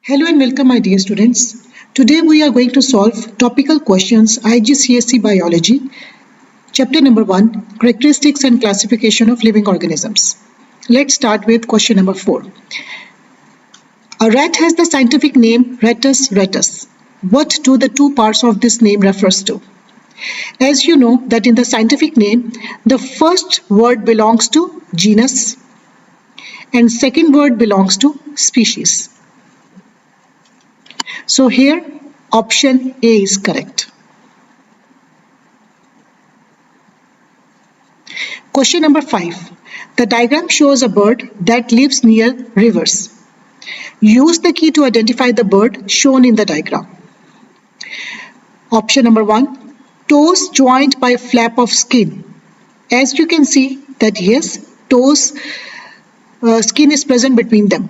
Hello and welcome, my dear students. Today we are going to solve topical questions IGCSE Biology, chapter number 1, Characteristics and Classification of Living Organisms. Let's start with question number 4. A rat has the scientific name Rattus rattus. What do the two parts of this name refers to? As you know that in the scientific name, the first word belongs to genus and second word belongs to species. So here option A is correct. Question number 5. The diagram shows a bird that lives near rivers. Use the key to identify the bird shown in the diagram. Option number 1. Toes joined by a flap of skin. As you can see that yes, toes skin is present between them.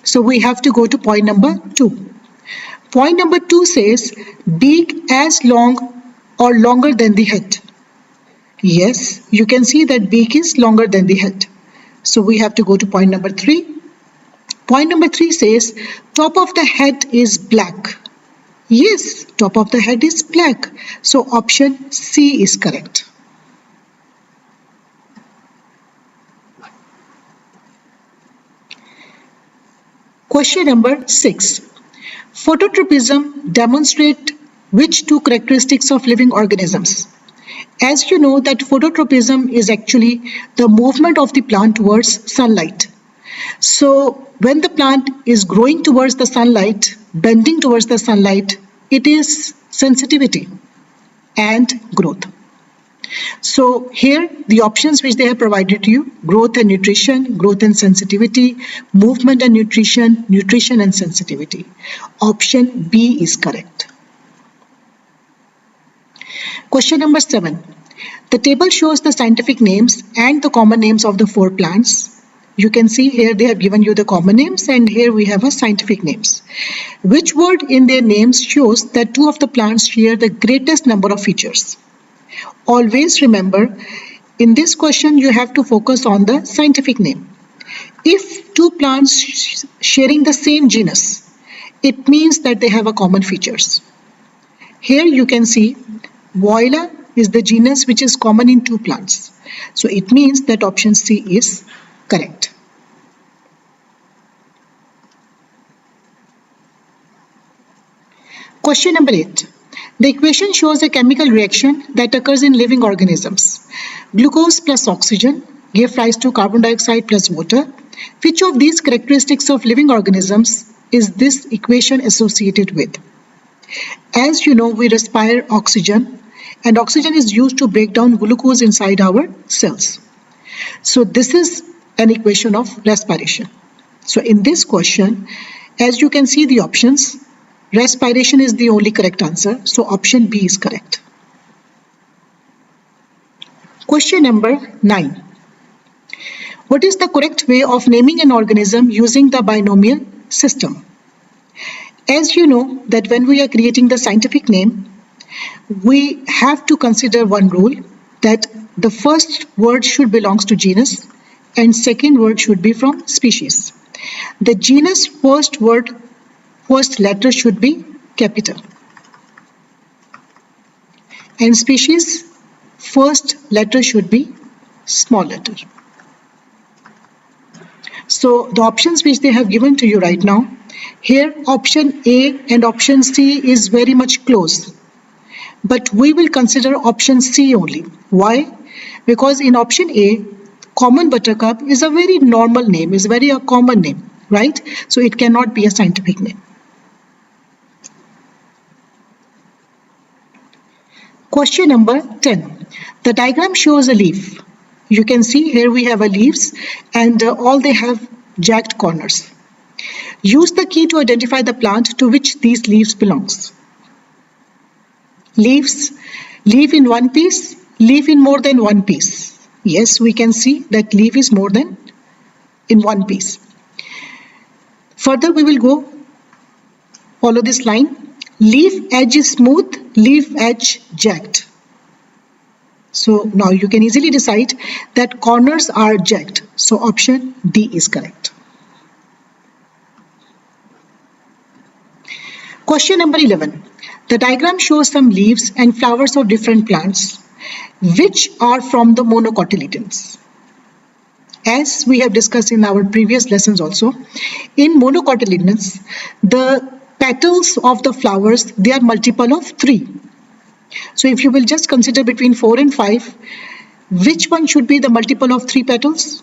So we have to go to point number 2. Point number 2 says beak as long or longer than the head. Yes, you can see that beak is longer than the head. So we have to go to point number 3. Point number 3 says top of the head is black. Yes, top of the head is black. So option C is correct. Question number 6. Phototropism demonstrates which two characteristics of living organisms? As you know that phototropism is actually the movement of the plant towards sunlight. So when the plant is growing towards the sunlight, bending towards the sunlight, it is sensitivity and growth. So here the options which they have provided to you: growth and nutrition, growth and sensitivity, movement and nutrition, nutrition and sensitivity. Option B is correct. Question number 7. The table shows the scientific names and the common names of the 4 plants. You can see here they have given you the common names and here we have a scientific names. Which word in their names shows that 2 of the plants share the greatest number of features? Always remember, in this question you have to focus on the scientific name. If 2 plants sharing the same genus, it means that they have a common features. Here you can see Viola is the genus which is common in 2 plants. So it means that option C is correct. Question number 8. The equation shows a chemical reaction that occurs in living organisms. Glucose plus oxygen give rise to carbon dioxide plus water. Which of these characteristics of living organisms is this equation associated with? As you know, we respire oxygen and oxygen is used to break down glucose inside our cells. So this is an equation of respiration. So in this question, as you can see the options, respiration is the only correct answer, so option B is correct. Question number 9. What is the correct way of naming an organism using the binomial system? As you know that when we are creating the scientific name, we have to consider one rule, that the first word should belong to genus and second word should be from species. The genus first letter should be capital and species first letter should be small letter. So the options which they have given to you right now, here option A and option C is very much close, but we will consider option C only. Why? Because in option A, common buttercup is a very normal name, is very a common name, right? So it cannot be a scientific name. Question number 10. The diagram shows a leaf. You can see here we have a leaves and all they have jagged corners. Use the key to identify the plant to which these leaves belongs. Leaves, leaf in one piece, leaf in more than one piece. Yes, we can see that leaf is more than in one piece. Further we will go, follow this line. Leaf edge is smooth, leaf edge jagged. So now you can easily decide that corners are jagged. So option D is correct. Question number 11. The diagram shows some leaves and flowers of different plants, which are from the monocotyledons. As we have discussed in our previous lessons also, in monocotyledons, the petals of the flowers, they are multiple of 3. So if you will just consider between 4 and 5, which one should be the multiple of 3 petals?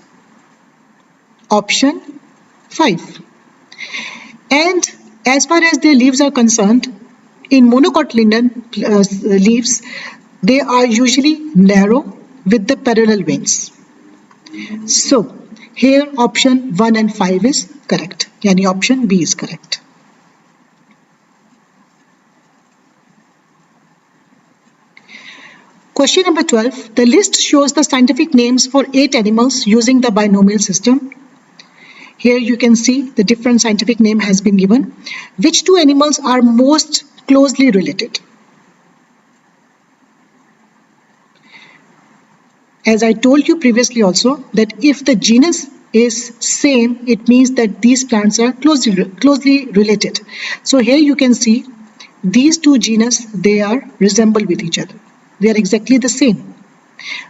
Option 5. And as far as their leaves are concerned, in monocotyledon leaves, they are usually narrow with the parallel veins. So here option 1 and 5 is correct. Yani option B is correct. Question number 12. The list shows the scientific names for 8 animals using the binomial system. Here you can see the different scientific name has been given. Which 2 animals are most closely related? As I told you previously also, that if the genus is same, it means that these plants are closely related. So here you can see these 2 genus, they are resemble with each other. They are exactly the same.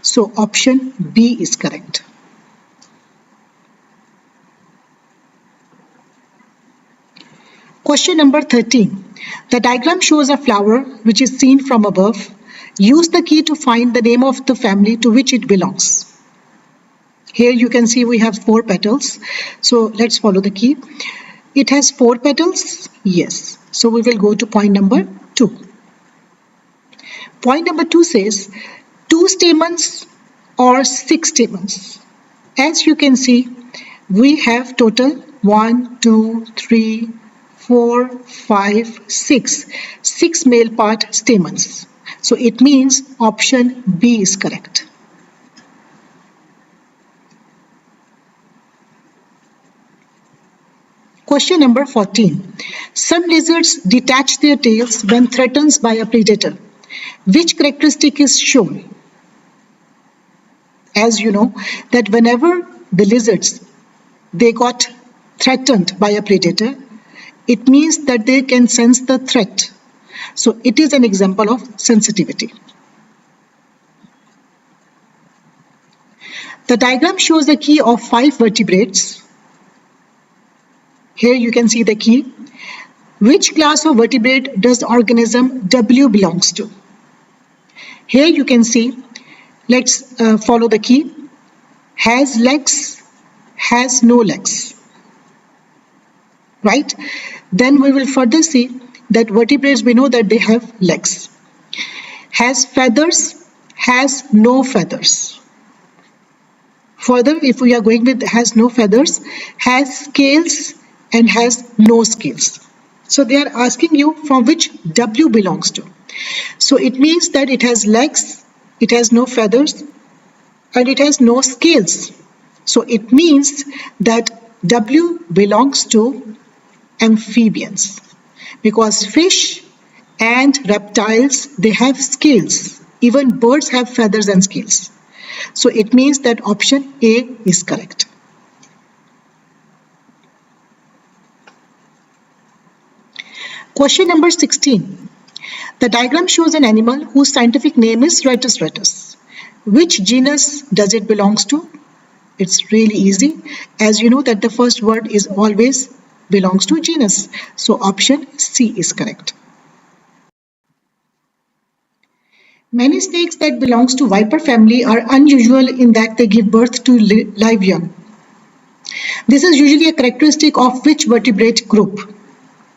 So option B is correct. Question number 13. The diagram shows a flower which is seen from above. Use the key to find the name of the family to which it belongs. Here you can see we have 4 petals. So let's follow the key. It has 4 petals? Yes. So we will go to point number 2. Point number 2 says 2 stamens or 6 stamens. As you can see, we have total 1, 2, 3, 4, 5, 6. 6 male part stamens. So it means option B is correct. Question number 14. Some lizards detach their tails when threatened by a predator. Which characteristic is shown? As you know, that whenever the lizards, they got threatened by a predator, it means that they can sense the threat. So it is an example of sensitivity. The diagram shows the key of 5 vertebrates. Here you can see the key. Which class of vertebrate does the organism W belongs to? Here you can see, let's follow the key. Has legs, has no legs. Right? Then we will further see that vertebrates, we know that they have legs. Has feathers, has no feathers. Further, if we are going with has no feathers, has scales and has no scales. So they are asking you from which W belongs to. So it means that it has legs, it has no feathers, and it has no scales. So it means that W belongs to amphibians. Because fish and reptiles, they have scales. Even birds have feathers and scales. So it means that option A is correct. Question number 16. The diagram shows an animal whose scientific name is Rattus rattus. Which genus does it belongs to? It's really easy. As you know that the first word is always belongs to genus. So option C is correct. Many snakes that belongs to viper family are unusual in that they give birth to live young. This is usually a characteristic of which vertebrate group?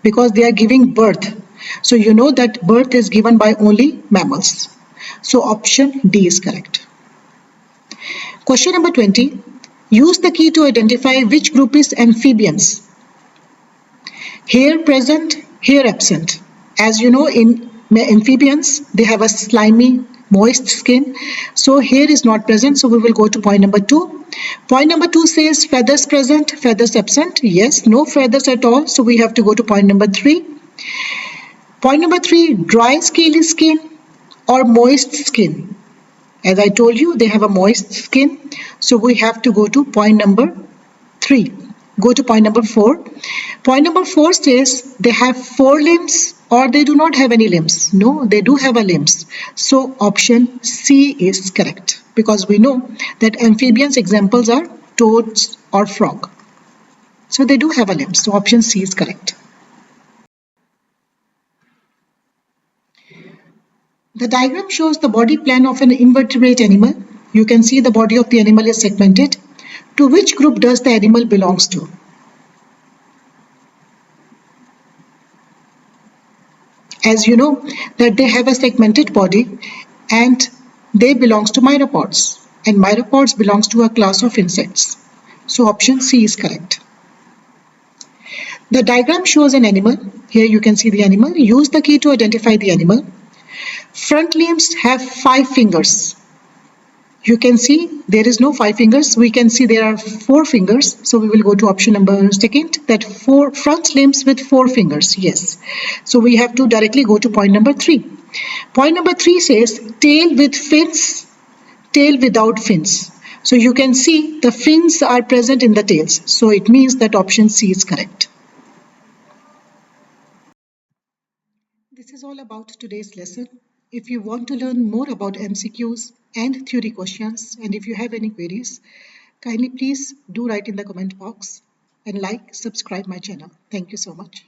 Because they are giving birth. So you know that birth is given by only mammals. So option D is correct. Question number 20. Use the key to identify which group is amphibians. Here present, here absent. As you know, in amphibians, they have a slimy, moist skin. So here is not present. So we will go to point number 2. Point number 2 says feathers present, feathers absent. Yes, no feathers at all. So we have to go to point number 3. Point number 3, dry scaly skin or moist skin. As I told you, they have a moist skin. So we have to go to point number 3. Go to point number 4. Point number 4 says they have 4 limbs Or they do not have any limbs? No, they do have a limbs. So option C is correct, because we know that amphibians examples are toads or frog. So they do have a limb. So option C is correct. The diagram shows the body plan of an invertebrate animal. You can see the body of the animal is segmented. To which group does the animal belongs to? As you know that they have a segmented body and they belongs to myriapods, and myriapods belongs to a class of insects. So option C is correct. The diagram shows an animal. Here you can see the animal. Use the key to identify the animal. Front limbs have 5 fingers. You can see there is no 5 fingers. We can see there are 4 fingers. So we will go to option number second, that 4 front limbs with 4 fingers. Yes. So we have to directly go to point number 3. Point number 3 says tail with fins, tail without fins. So you can see the fins are present in the tails. So it means that option C is correct. This is all about today's lesson. If you want to learn more about MCQs and theory questions, and if you have any queries, kindly please do write in the comment box and like, subscribe my channel. Thank you so much.